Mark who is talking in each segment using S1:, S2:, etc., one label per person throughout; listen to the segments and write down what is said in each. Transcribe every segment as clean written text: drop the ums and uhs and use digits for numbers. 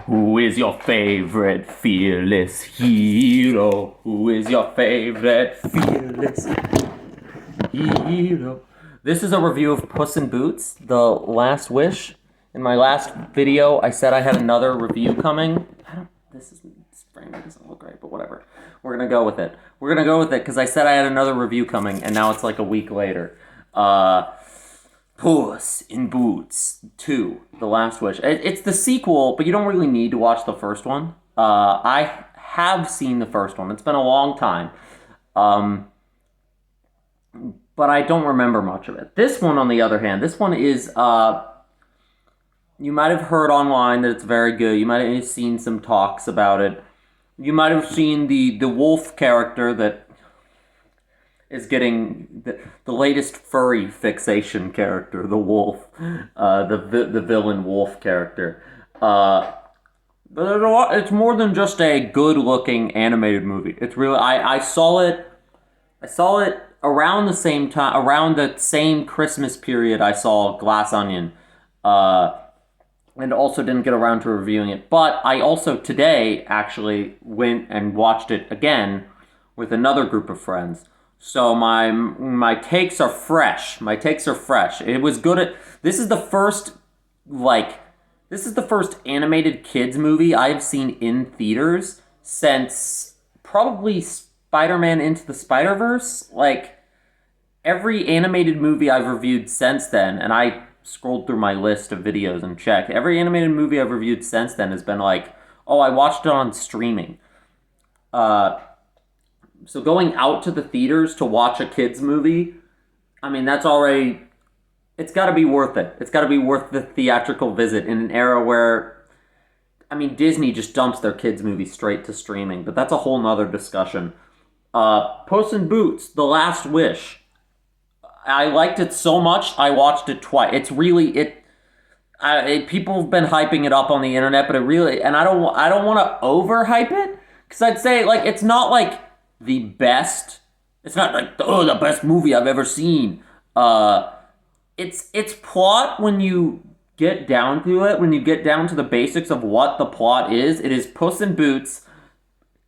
S1: Who is your favorite fearless hero? Who is your favorite fearless hero? This is a review of Puss in Boots, The Last Wish. In my last video, I said I had another review coming. This framing doesn't look right, but whatever. We're gonna go with it. We're gonna go with it because I said I had another review coming, and now it's like a week later. Puss in Boots 2, The Last Wish. It's the sequel, but you don't really need to watch the first one. I have seen the first one. It's been a long time. But I don't remember much of it. This one, on the other hand, this one is, you might have heard online that it's very good. You might have seen some talks about it. You might have seen the wolf character that is getting the latest furry fixation character, the wolf, the villain wolf character. But it's more than just a good-looking animated movie. It's really I saw it around the same time, around the same Christmas period. I saw Glass Onion, and also didn't get around to reviewing it. But I also today actually went and watched it again with another group of friends. So my takes are fresh. It was good. This is the first animated kids movie I've seen in theaters since probably Spider-Man Into the Spider-Verse. Like, every animated movie I've reviewed since then, and I scrolled through my list of videos and checked, every animated movie I've reviewed since then has been like, oh, I watched it on streaming. So going out to the theaters to watch a kids movie, I mean, it's got to be worth it. It's got to be worth the theatrical visit in an era where, I mean, Disney just dumps their kids movies straight to streaming, but that's a whole nother discussion. Puss in Boots, The Last Wish. I liked it so much, I watched it twice. It's really, people have been hyping it up on the internet, but it really, and I don't want to overhype it, because I'd say, like, it's not like the best. It's not like, oh, the best movie I've ever seen. It's plot, when you get down to it, when you get down to the basics of what the plot is, it is Puss in Boots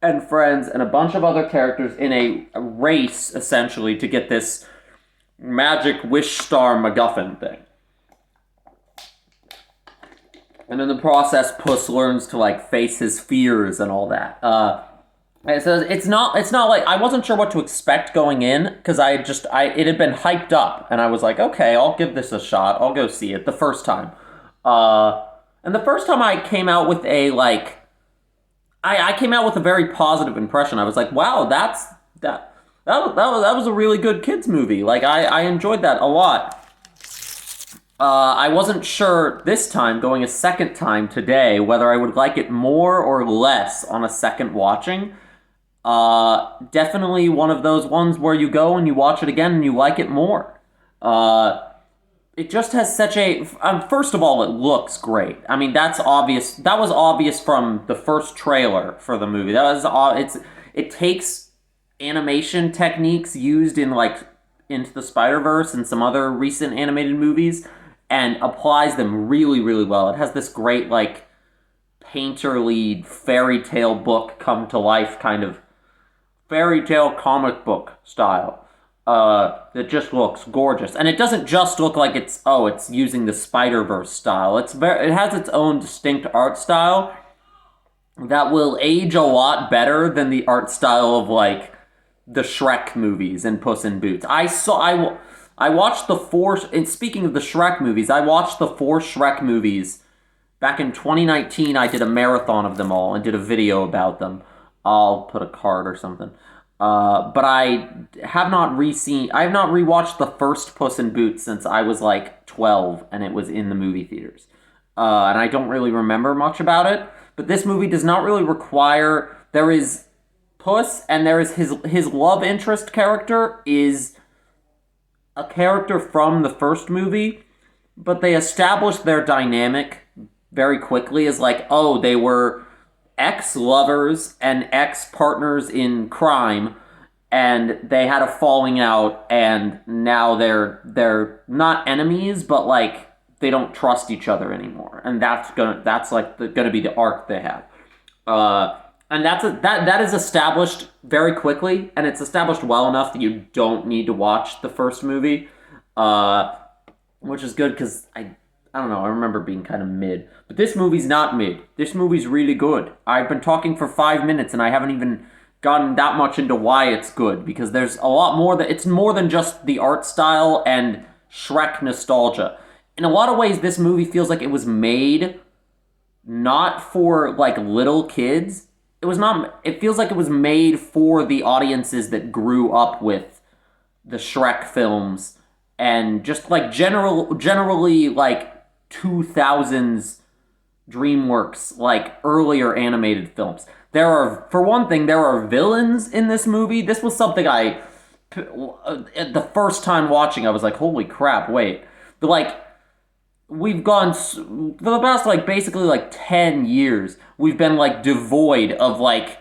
S1: and friends and a bunch of other characters in a race, essentially, to get this magic wish star MacGuffin thing. And in the process, Puss learns to, like, face his fears and all that. And so it's not like, I wasn't sure what to expect going in, because it had been hyped up, and I was like, okay, I'll give this a shot, I'll go see it the first time. And the first time I came out with I came out with a very positive impression. I was like, wow, that was a really good kids movie. Like, I enjoyed that a lot. I wasn't sure this time, going a second time today, whether I would like it more or less on a second watching. Definitely one of those ones where you go and you watch it again and you like it more. It just has such a... first of all, it looks great. I mean, that's obvious. That was obvious from the first trailer for the movie. It takes animation techniques used in, like, Into the Spider-Verse and some other recent animated movies and applies them really, really well. It has this great, like, painterly fairy tale book come to life kind of fairy tale comic book style that just looks gorgeous. And it doesn't just look like it's using the Spider-Verse style. It has its own distinct art style that will age a lot better than the art style of, like, the Shrek movies and Puss in Boots. I watched the four, and speaking of the Shrek movies, I watched the 4 Shrek movies back in 2019. I did a marathon of them all and did a video about them. I'll put a card or something. But I have not rewatched the first Puss in Boots since I was like 12 and it was in the movie theaters. And I don't really remember much about it. But this movie does not really require... There is Puss, and there is his love interest character is a character from the first movie, but they established their dynamic very quickly as like, oh, they were ex-lovers and ex-partners in crime, and they had a falling out, and now they're not enemies, but, like, they don't trust each other anymore, and that's like gonna be the arc they have. And that is established very quickly, and it's established well enough that you don't need to watch the first movie, which is good because I don't know, I remember being kind of mid, but this movie's not mid. This movie's really good. I've been talking for 5 minutes and I haven't even gotten that much into why it's good, because there's a lot more that it's more than just the art style and Shrek nostalgia. In a lot of ways, this movie feels like it was made not for like little kids. It feels like it was made for the audiences that grew up with the Shrek films and just like generally like 2000s DreamWorks, like earlier animated films. For one thing, there are villains in this movie. This was something the first time watching, I was like, holy crap, wait. But like, we've gone, for the past like basically like 10 years, we've been like devoid of like,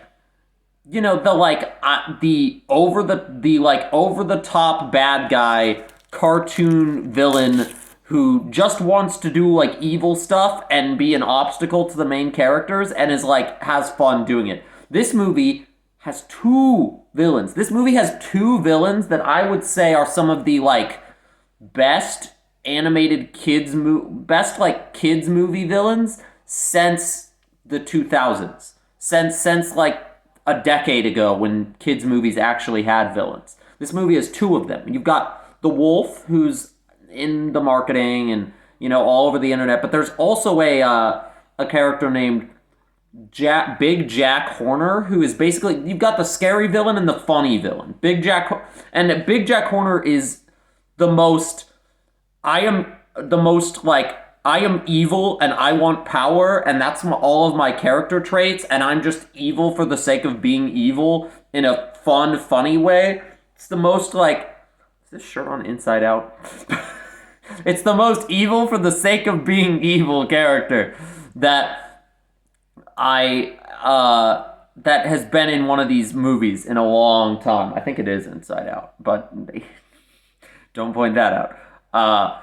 S1: the over the top bad guy cartoon villain who just wants to do like evil stuff and be an obstacle to the main characters and is like has fun doing it. This movie has two villains. This movie has two villains that I would say are some of the like best animated best like kids movie villains since the 2000s. Since like a decade ago when kids movies actually had villains. This movie has two of them. You've got the wolf, who's in the marketing and all over the internet, but there's also a character named Big Jack Horner, who is basically, you've got the scary villain and the funny villain. Big Jack Horner is I am evil and I want power, and that's all of my character traits, and I'm just evil for the sake of being evil in a fun, funny way. It's the most like, is this shirt on inside out? It's the most evil for the sake of being evil character that that has been in one of these movies in a long time. I think it is Inside Out, but don't point that out.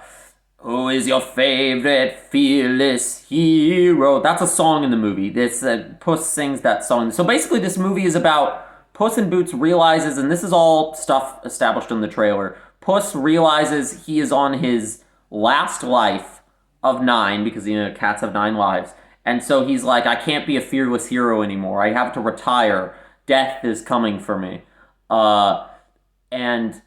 S1: Who is your favorite fearless hero? That's a song in the movie. Puss sings that song. So basically this movie is about Puss in Boots realizes, and this is all stuff established in the trailer, Puss realizes he is on his last life of 9, because cats have 9 lives. And so he's like, I can't be a fearless hero anymore. I have to retire. Death is coming for me. And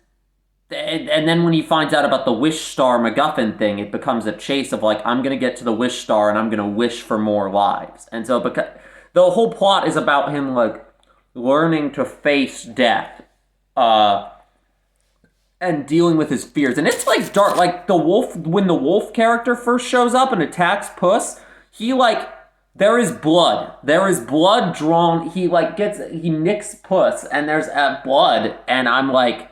S1: then when he finds out about the Wish Star MacGuffin thing, it becomes a chase of like, I'm going to get to the Wish Star and I'm going to wish for more lives. And so because the whole plot is about him like learning to face death and dealing with his fears. And it's like dark. Like when the wolf character first shows up and attacks Puss, there is blood. There is blood drawn. He nicks Puss and there's blood. And I'm like,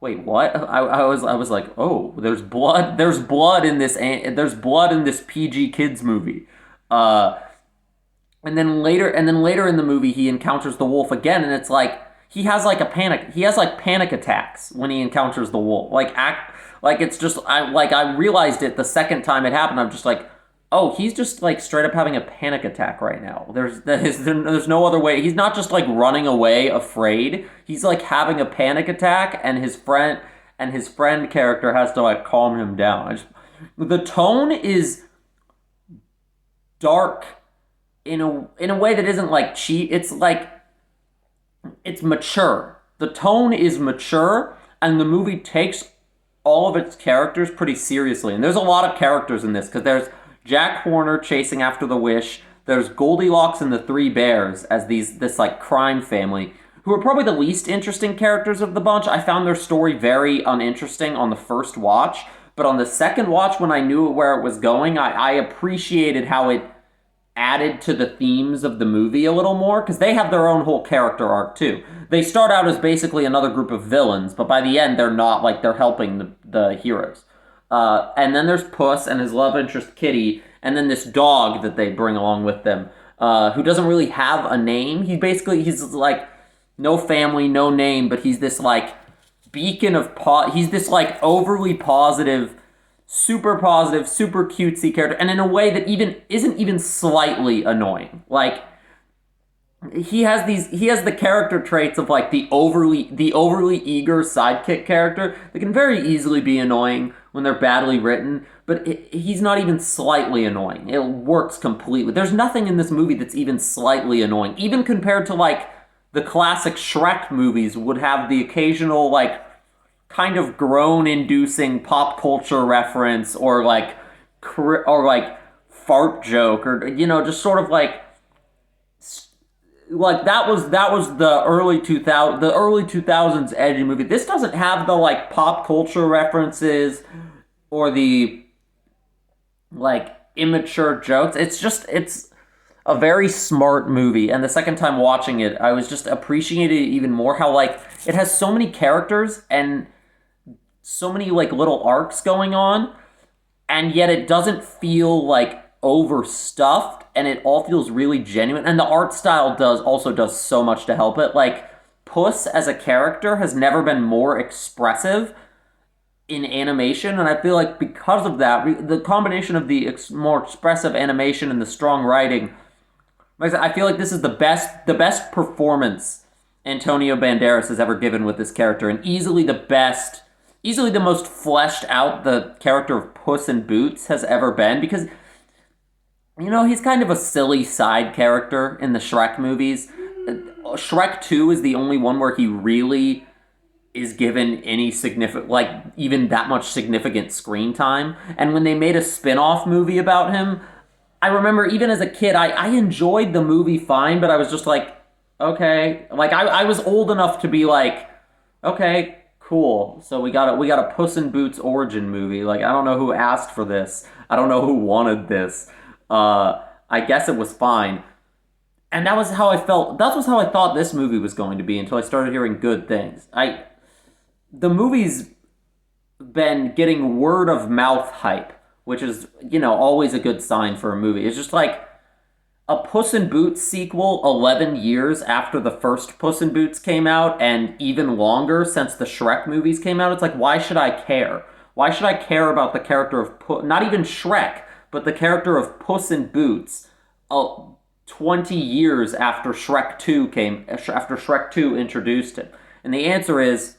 S1: wait, what? I was like, oh, there's blood. There's blood in this PG kids movie. And then later in the movie, he encounters the wolf again, and it's like he has panic attacks when he encounters the wolf. It's just I realized it the second time it happened. I'm just like, oh, he's just like straight up having a panic attack right now. There's no other way. He's not just like running away afraid. He's like having a panic attack, and his friend character has to like calm him down. The tone is dark in a way that isn't like cheap. It's like it's mature. The tone is mature, and the movie takes all of its characters pretty seriously. And there's a lot of characters in this, because there's Jack Horner chasing after the Wish. There's Goldilocks and the Three Bears as this like crime family, who are probably the least interesting characters of the bunch. I found their story very uninteresting on the first watch, but on the second watch, when I knew where it was going, I appreciated how it added to the themes of the movie a little more, because they have their own whole character arc too. They start out as basically another group of villains, but by the end, they're not like they're helping the heroes. And then there's Puss and his love interest Kitty, and then this dog that they bring along with them, who doesn't really have a name. He's like no family, no name, but he's this like beacon of he's this like overly positive super positive, super cutesy character, and in a way that even isn't even slightly annoying. Like he has the character traits of like the overly eager sidekick character that can very easily be annoying when they're badly written, but he's not even slightly annoying. It works completely. There's nothing in this movie that's even slightly annoying, even compared to like the classic Shrek movies would have the occasional like kind of groan inducing pop culture reference or like fart joke, or just sort of like that was the early 2000s edgy movie. This doesn't have the like pop culture references or the like immature jokes. It's a very smart movie, and the second time watching it I was just appreciating it even more, how like it has so many characters and so many like little arcs going on, and yet it doesn't feel like overstuffed, and it all feels really genuine, and the art style does so much to help it. Like Puss as a character has never been more expressive in animation, and I feel like because of that, the combination of the more expressive animation and the strong writing, like I feel like this is the best performance Antonio Banderas has ever given with this character, and easily the most fleshed out the character of Puss in Boots has ever been, because he's kind of a silly side character in the Shrek movies. Shrek 2 is the only one where he really is given any significant, like, even that much significant screen time. And when they made a spin-off movie about him, I remember even as a kid, I enjoyed the movie fine, but I was just like, okay. Like, I was old enough to be like, okay, cool. So we got a Puss in Boots origin movie. Like, I don't know who asked for this. I don't know who wanted this. I guess it was fine. And that was how I felt. That was how I thought this movie was going to be until I started hearing good things. The movie's been getting word of mouth hype, which is, always a good sign for a movie. It's just like a Puss in Boots sequel 11 years after the first Puss in Boots came out, and even longer since the Shrek movies came out. It's like, why should I care? Why should I care about the character of not even Shrek, but the character of Puss in Boots 20 years after Shrek 2 introduced him? And the answer is,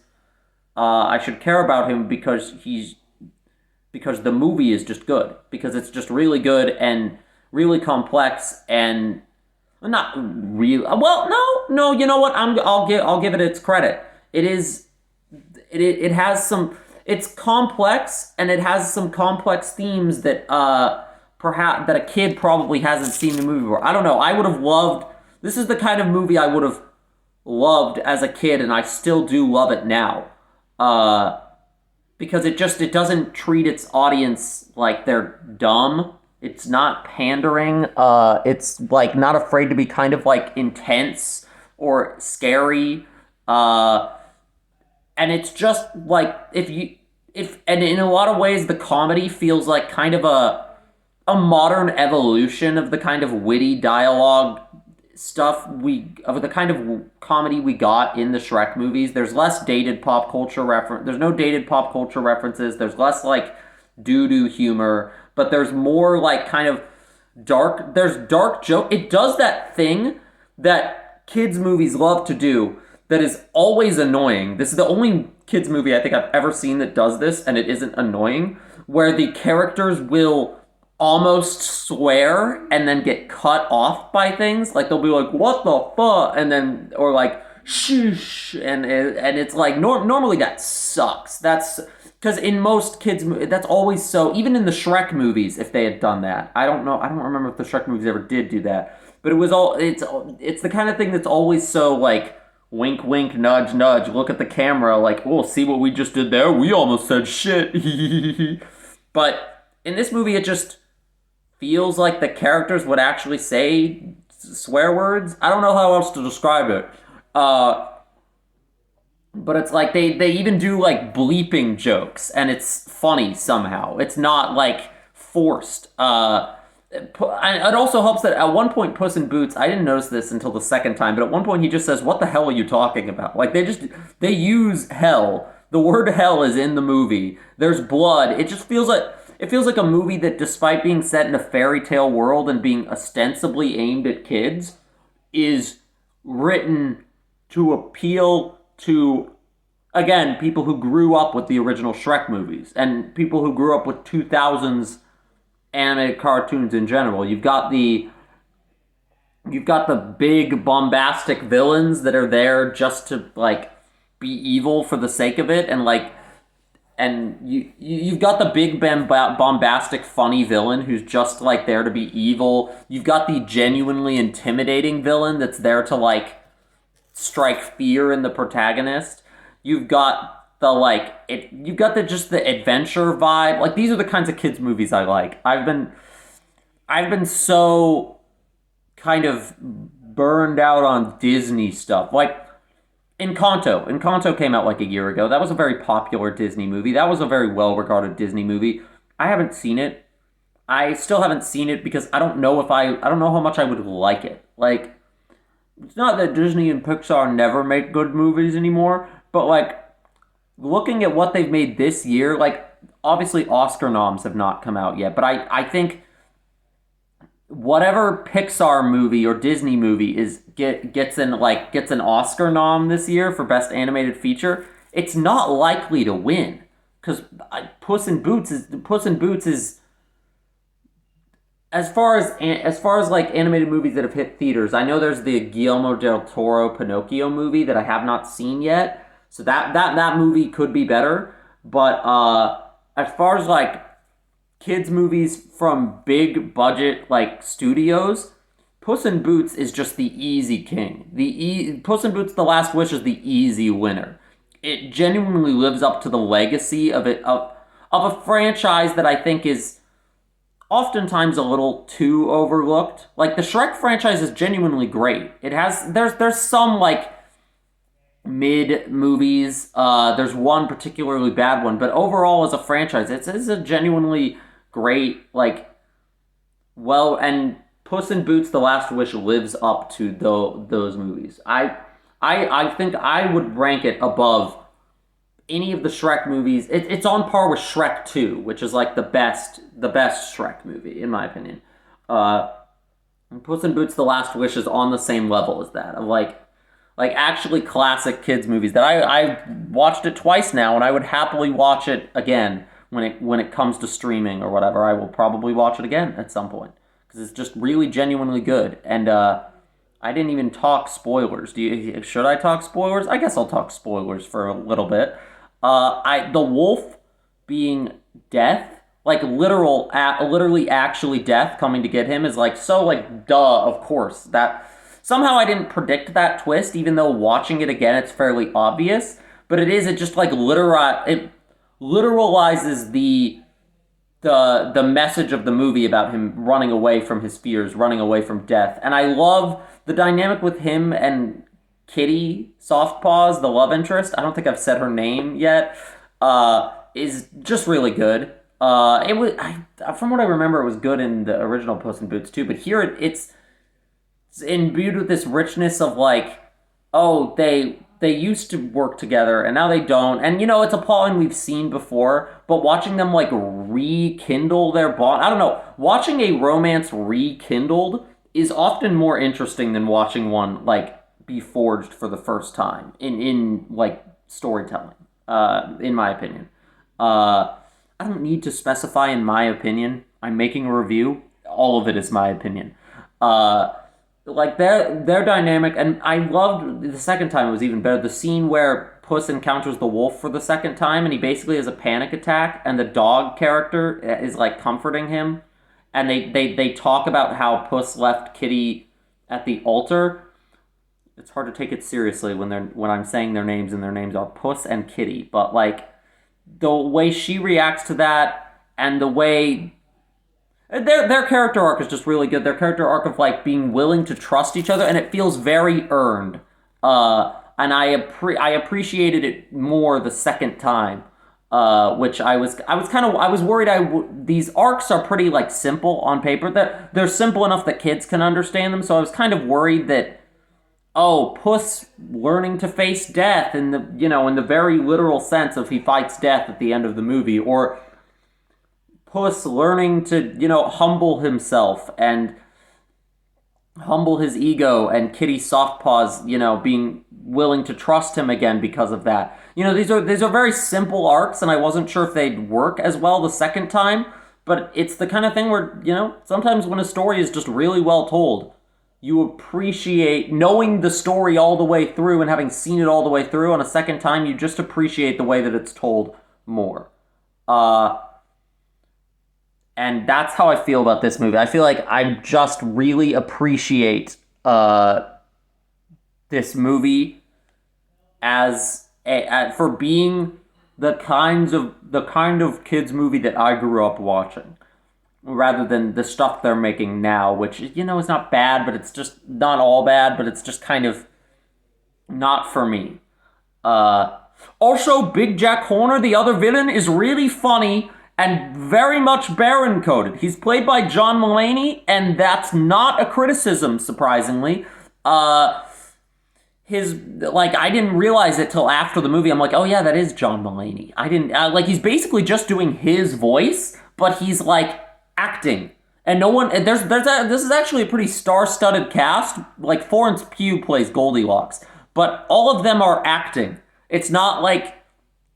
S1: I should care about him because the movie is just good. Because it's just really good and really complex and not real. Well, no. You know what? I'll give it its credit. It has some. It's complex, and it has some complex themes that perhaps that a kid probably hasn't seen the movie before. I don't know. I would have loved. This is the kind of movie I would have loved as a kid, and I still do love it now. Because it doesn't treat its audience like they're dumb. It's not pandering. It's like not afraid to be kind of like intense or scary. And it's just like and in a lot of ways the comedy feels like kind of a modern evolution of the kind of witty dialogue stuff of the kind of comedy we got in the Shrek movies. There's less dated pop culture reference. There's no dated pop culture references. There's less like doo-doo humor, but there's more like kind of dark joke. It does that thing that kids movies love to do that is always annoying. This is the only kids movie I think I've ever seen that does this, and it isn't annoying, where the characters will almost swear and then get cut off by things. Like they'll be like, "What the fuck?" and then or like "Shh," and it's like normally that sucks. That's because in most kids that's always so. Even in the Shrek movies, if they had done that, I don't know. I don't remember if the Shrek movies ever did do that, but it was all. It's the kind of thing that's always so like. Wink, wink, nudge, nudge. Look at the camera like, oh, see what we just did there? We almost said shit. But in this movie, it just feels like the characters would actually say swear words. I don't know how else to describe it. But it's like they even do like bleeping jokes, and it's funny somehow. It's not like forced. It also helps that at one point Puss in Boots, I didn't notice this until the second time, but at one point he just says, "What the hell are you talking about?" Like they use hell. The word hell is in the movie. There's blood. It just feels like a movie that, despite being set in a fairy tale world and being ostensibly aimed at kids, is written to appeal to, again, people who grew up with the original Shrek movies and people who grew up with 2000s animated cartoons in general. You've got the big bombastic villains that are there just to like be evil for the sake of it, and like, and you've got the big bombastic funny villain who's just like there to be evil. You've got the genuinely intimidating villain that's there to like strike fear in the protagonist. You've got the like it. You've got the just the adventure vibe. Like, these are the kinds of kids movies I like. I've been so kind of burned out on Disney stuff. Like, Encanto. Encanto came out like a year ago. That was a very popular Disney movie. That was a very well regarded Disney movie. I haven't seen it. I still haven't seen it because I don't know how much I would like it. Like, it's not that Disney and Pixar never make good movies anymore, but like, looking at what they've made this year, like, obviously Oscar noms have not come out yet, but I think whatever Pixar movie or Disney movie gets an Oscar nom this year for best animated feature, it's not likely to win because Puss in Boots is, as far as like animated movies that have hit theaters. I know there's the Guillermo del Toro Pinocchio movie that I have not seen yet, so that movie could be better. But as far as like kids movies from big budget like studios, Puss in Boots is just the easy king. Puss in Boots: The Last Wish is the easy winner. It genuinely lives up to the legacy of a franchise that I think is oftentimes a little too overlooked. Like, the Shrek franchise is genuinely great. There's some like mid movies. There's one particularly bad one, but overall as a franchise, it's a genuinely great, like, well, and Puss in Boots: The Last Wish lives up to those movies. I think I would rank it above any of the Shrek movies. It's on par with Shrek 2, which is like the best Shrek movie in my opinion. Puss in Boots: The Last Wish is on the same level as that, of like actually classic kids movies that I watched it twice now, and I would happily watch it again when it comes to streaming or whatever. I will probably watch it again at some point because it's just really genuinely good. And I didn't even talk spoilers. Should I talk spoilers? I guess I'll talk spoilers for a little bit. The wolf being death, like literally actually death coming to get him, is like so like duh. Of course that somehow I didn't predict that twist, even though watching it again it's fairly obvious. But it just like it literalizes the message of the movie about him running away from his fears, running away from death. And I love the dynamic with him and Kitty Softpaws, the love interest. I don't think I've said her name yet. Is just really good. From what I remember, it was good in the original Puss in Boots too. But here it's imbued with this richness of like, oh, they used to work together and now they don't. And it's a plot we've seen before, but watching them like rekindle their bond, I don't know. Watching a romance rekindled is often more interesting than watching one like be forged for the first time in like storytelling, in my opinion. I don't need to specify in my opinion. I'm making a review. All of it is my opinion. Like their dynamic, and I loved the second time. It was even better. The scene where Puss encounters the wolf for the second time, and he basically has a panic attack, and the dog character is like comforting him, and they talk about how Puss left Kitty at the altar. It's hard to take it seriously when I'm saying their names, and their names are Puss and Kitty, but like the way she reacts to that, and the way their character arc is just really good. Their character arc of like being willing to trust each other, and it feels very earned. And I appreciated it more the second time. Which I was worried these arcs are pretty like simple on paper. They're simple enough that kids can understand them. So I was kind of worried that, oh, Puss learning to face death in the very literal sense of he fights death at the end of the movie, or Puss learning to, humble himself and humble his ego, and Kitty Softpaws, being willing to trust him again because of that. These are very simple arcs, and I wasn't sure if they'd work as well the second time. But it's the kind of thing where, sometimes when a story is just really well told, you appreciate knowing the story all the way through and having seen it all the way through. On a second time, you just appreciate the way that it's told more. Uh, and that's how I feel about this movie. I feel like I just really appreciate this movie for being the kind of kids movie that I grew up watching, rather than the stuff they're making now, which is not bad, but it's just not all bad, but it's just kind of not for me. Also, Big Jack Horner, the other villain, is really funny and very much Baron coded. He's played by John Mulaney, and that's not a criticism, surprisingly. I didn't realize it till after the movie. I'm like, oh yeah, that is John Mulaney. I didn't he's basically just doing his voice, but he's like acting. And no one, this is actually a pretty star-studded cast. Like Florence Pugh plays Goldilocks, but all of them are acting. It's not like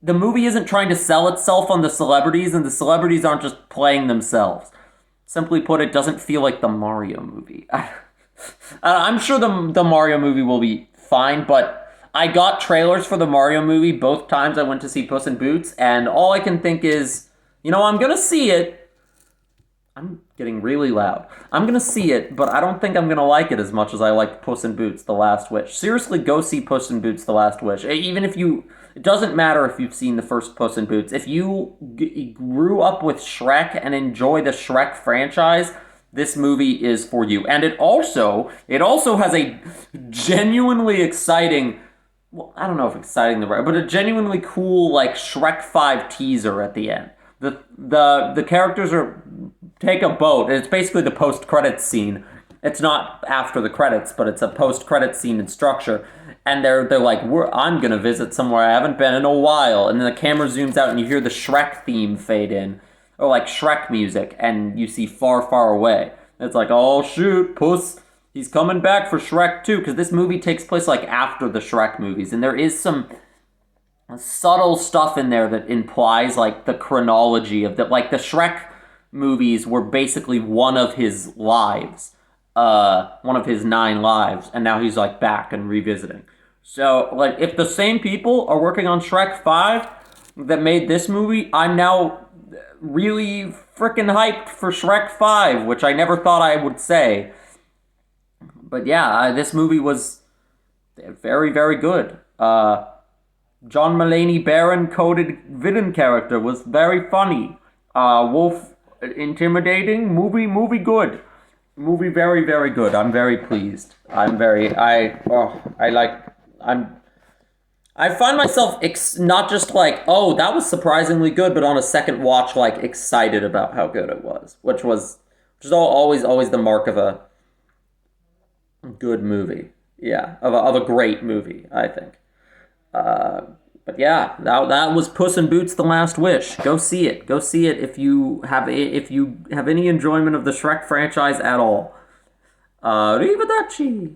S1: the movie isn't trying to sell itself on the celebrities, and the celebrities aren't just playing themselves. Simply put, it doesn't feel like the Mario movie. I'm sure the Mario movie will be fine, but I got trailers for the Mario movie both times I went to see Puss in Boots, and all I can think is, I'm gonna see it. I'm getting really loud. I'm gonna see it, but I don't think I'm gonna like it as much as I liked Puss in Boots: The Last Wish. Seriously, go see Puss in Boots: The Last Wish. Even if it doesn't matter if you've seen the first Puss in Boots. If you grew up with Shrek and enjoy the Shrek franchise, this movie is for you. And it also has a genuinely exciting, well, I don't know if exciting the right, but a genuinely cool like Shrek 5 teaser at the end. The characters take a boat, and it's basically the post-credits scene. It's not after the credits, but it's a post-credits scene in structure. And they're like, I'm gonna visit somewhere I haven't been in a while. And then the camera zooms out, and you hear the Shrek theme fade in, or like Shrek music, and you see Far, Far Away. It's like, oh shoot, Puss, he's coming back for Shrek 2, because this movie takes place like after the Shrek movies, and there is some subtle stuff in there that implies like the chronology of like the Shrek movies were basically one of his lives, one of his 9 lives, and now he's like back and revisiting. So like if the same people are working on Shrek 5 that made this movie, I'm now really freaking hyped for Shrek 5, which I never thought I would say. But yeah, this movie was very, very good. John Mulaney Baron coded villain character was very funny. Wolf intimidating. Movie good. Movie very, very good. I'm very pleased. I find myself not just like, oh, that was surprisingly good, but on a second watch, like excited about how good it was, which is always the mark of a good movie. Yeah, of a great movie, I think. But yeah, that was Puss in Boots: The Last Wish. Go see it. Go see it if you have any enjoyment of the Shrek franchise at all. Arrivederci.